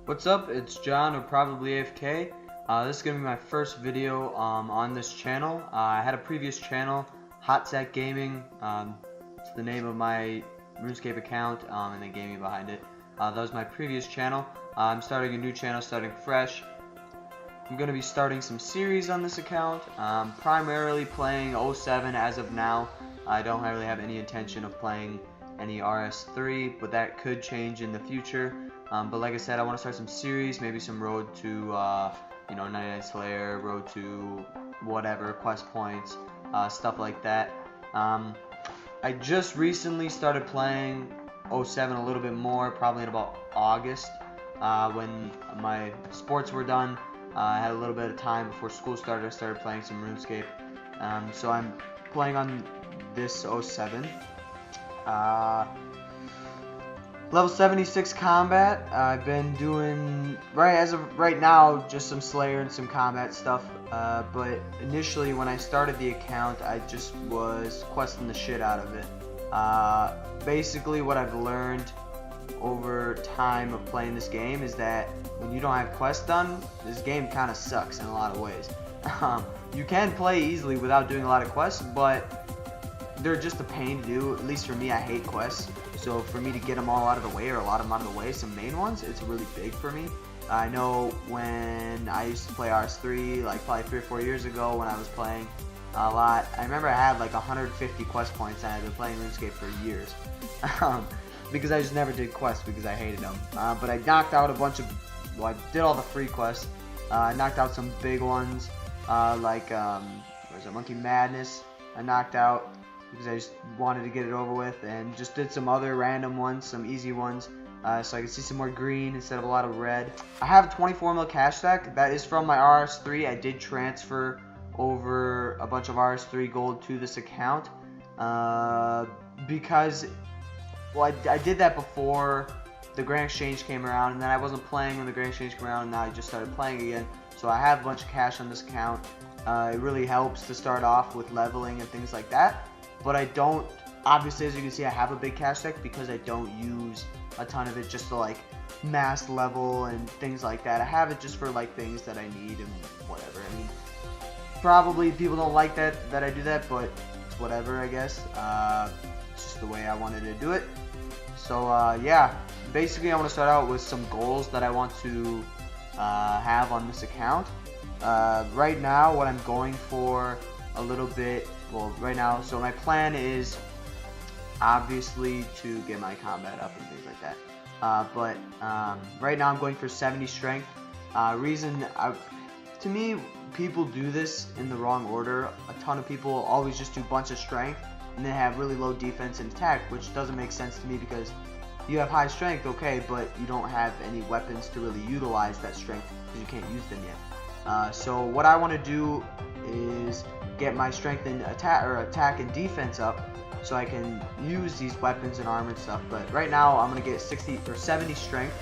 What's up? It's John, or probably AFK. This is going to be my first video on this channel. I had a previous channel, Hot Sack Gaming. It's the name of my Runescape account, and then gaming behind it. That was my previous channel. I'm starting a new channel, starting fresh. I'm going to be starting some series on this account. Primarily playing 07 as of now. I don't really have any intention of playing any RS3, but that could change in the future. But like I said, I want to start some series, maybe some road to 99 Slayer, road to whatever, quest points, stuff like that. I just recently started playing 07 a little bit more, probably in about August, when my sports were done. I had a little bit of time before school started. I started playing some RuneScape. So I'm playing on this 07. Level 76 combat. I've been doing, as of right now, just some Slayer and some combat stuff. But initially, when I started the account, I just was questing the shit out of it. Basically, what I've learned over time of playing this game is that when you don't have quests done, this game kind of sucks in a lot of ways. You can play easily without doing a lot of quests, but they're just a pain to do. At least for me, I hate quests. So for me to get them all out of the way, or a lot of them out of the way, some main ones, it's really big for me. I know when I used to play RS3, like probably 3 or 4 years ago when I was playing a lot, I remember I had like 150 quest points and I've been playing RuneScape for years. Because I just never did quests because I hated them. But I knocked out a bunch of, I did all the free quests. I knocked out some big ones, like, what was it, Monkey Madness, I knocked out because I just wanted to get it over with, and just did some other random ones, some easy ones, so I could see some more green instead of a lot of red. I have a 24 mil cash stack. That is from my RS3. I did transfer over a bunch of RS3 gold to this account, because, well, I did that before the Grand Exchange came around, and then I wasn't playing when the Grand Exchange came around, and now I just started playing again. So I have a bunch of cash on this account. It really helps to start off with leveling and things like that. But I don't, obviously, as you can see, I have a big cash stack because I don't use a ton of it just to like mass level and things like that. I have it just for like things that I need and whatever. I mean, probably people don't like that I do that, but it's whatever, I guess. It's just the way I wanted to do it. So yeah, basically I want to start out with some goals that I want to have on this account. Right now, what I'm going for a little bit, well, right now, so my plan is obviously to get my combat up and things like that. But right now I'm going for 70 strength. To me, people do this in the wrong order. A ton of people always just do a bunch of strength and then have really low defense and attack, which doesn't make sense to me because you have high strength, okay, but you don't have any weapons to really utilize that strength because you can't use them yet. So what I want to do is get my strength and attack and defense up so I can use these weapons and armor and stuff. But right now I'm gonna get 60 or 70 strength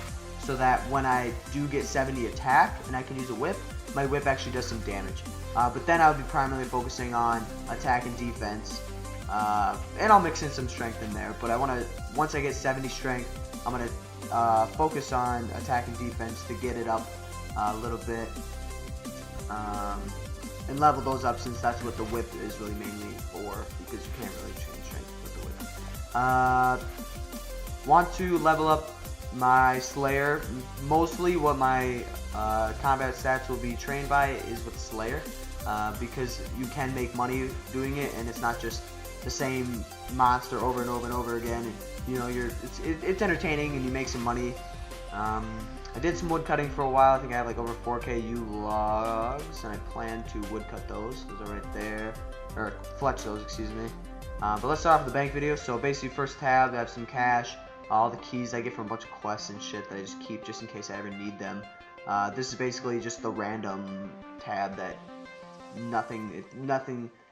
so that when I do get 70 attack and I can use a whip, my whip actually does some damage. But then I'll be primarily focusing on attack and defense, and I'll mix in some strength in there. But I want to, once I get 70 strength, I'm gonna focus on attack and defense to get it up a little bit. And level those up, since that's what the whip is really mainly for, because you can't really change strength with the whip. Want to level up my Slayer. Mostly what my combat stats will be trained by is with Slayer, because you can make money doing it, and it's not just the same monster over and over and over again. And, you know, it's entertaining, and you make some money. I did some wood cutting for a while. I think I have like over 4K U logs, and I plan to wood cut those. Those are right there, or fletch those, excuse me. But let's start off with the bank video. So basically, first tab, I have some cash, all the keys I get from a bunch of quests and shit that I just keep just in case I ever need them. This is basically just the random tab that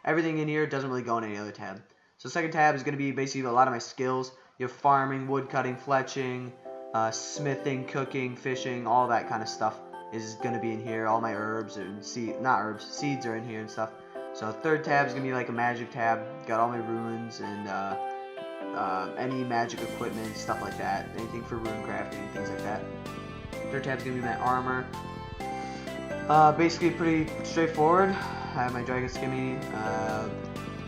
everything in here doesn't really go in any other tab. So second tab is going to be basically a lot of my skills. You have farming, wood cutting, fletching, smithing, cooking, fishing, all that kind of stuff is going to be in here. All my herbs and seeds are in here and stuff. So third tab is going to be like a magic tab. Got all my runes and any magic equipment, stuff like that. Anything for rune crafting, things like that. Third tab's gonna be my armor. Basically pretty straightforward. I have my dragon skimmy,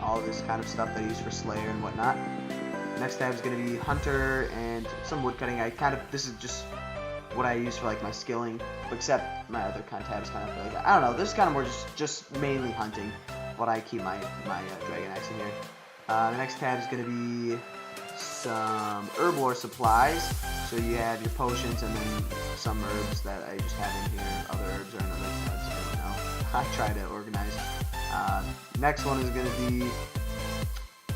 all this kind of stuff that I use for Slayer and whatnot. Next tab is gonna be hunter and some woodcutting. This is just what I use for like my skilling, except my other kind of tabs kind of like, I don't know, this is kind of more just mainly hunting, what I keep my dragon axe in here. The next tab is going to be some herblore supplies, so you have your potions and then some herbs that I just have in here. Other herbs are in other tabs, I don't know. I try to organize. Next one is going to be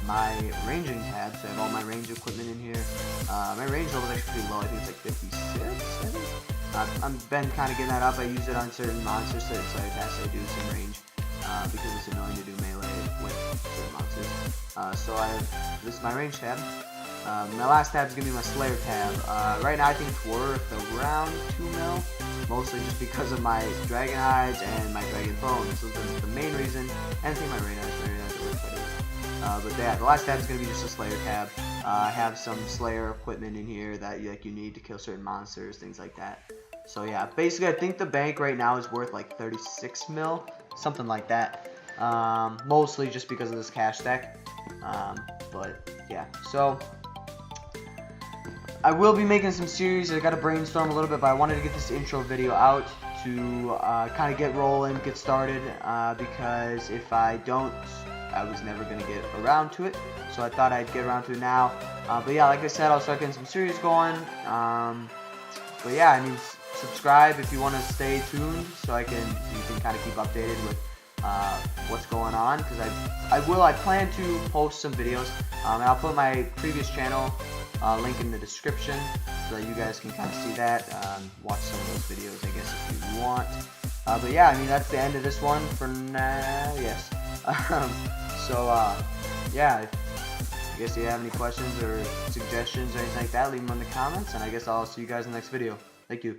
my ranging tab, so I have all my range equipment in here. My range level is actually pretty low, I think it's like 56, I think. I've been kind of getting that up. I use it on certain monsters, certain Slayer tasks. I do some range because it's annoying to do melee with certain monsters. So this is my range tab. My last tab is going to be my Slayer tab. Right now I think it's worth around 2 mil, mostly just because of my dragon hides and my dragon bones. So that's the main reason, and I think my rain hides are worth quite a bit. But yeah, the last tab is going to be just a Slayer tab. I have some Slayer equipment in here that you need to kill certain monsters, things like that. So yeah, basically I think the bank right now is worth like 36 mil, something like that. Mostly just because of this cash stack. But yeah, so I will be making some series. I got to brainstorm a little bit, but I wanted to get this intro video out to kind of get rolling, get started, because if I don't, I was never going to get around to it, so I thought I'd get around to it now. But yeah, like I said, I'll start getting some series going. But yeah, I mean, subscribe if you want to stay tuned, so you can kind of keep updated with what's going on, because I plan to post some videos, and I'll put my previous channel link in the description so that you guys can kind of see that, watch some of those videos, I guess, if you want. But yeah, I mean, that's the end of this one for now. Yes. Yeah, I guess if you have any questions or suggestions or anything like that, leave them in the comments, and I guess I'll see you guys in the next video. Thank you.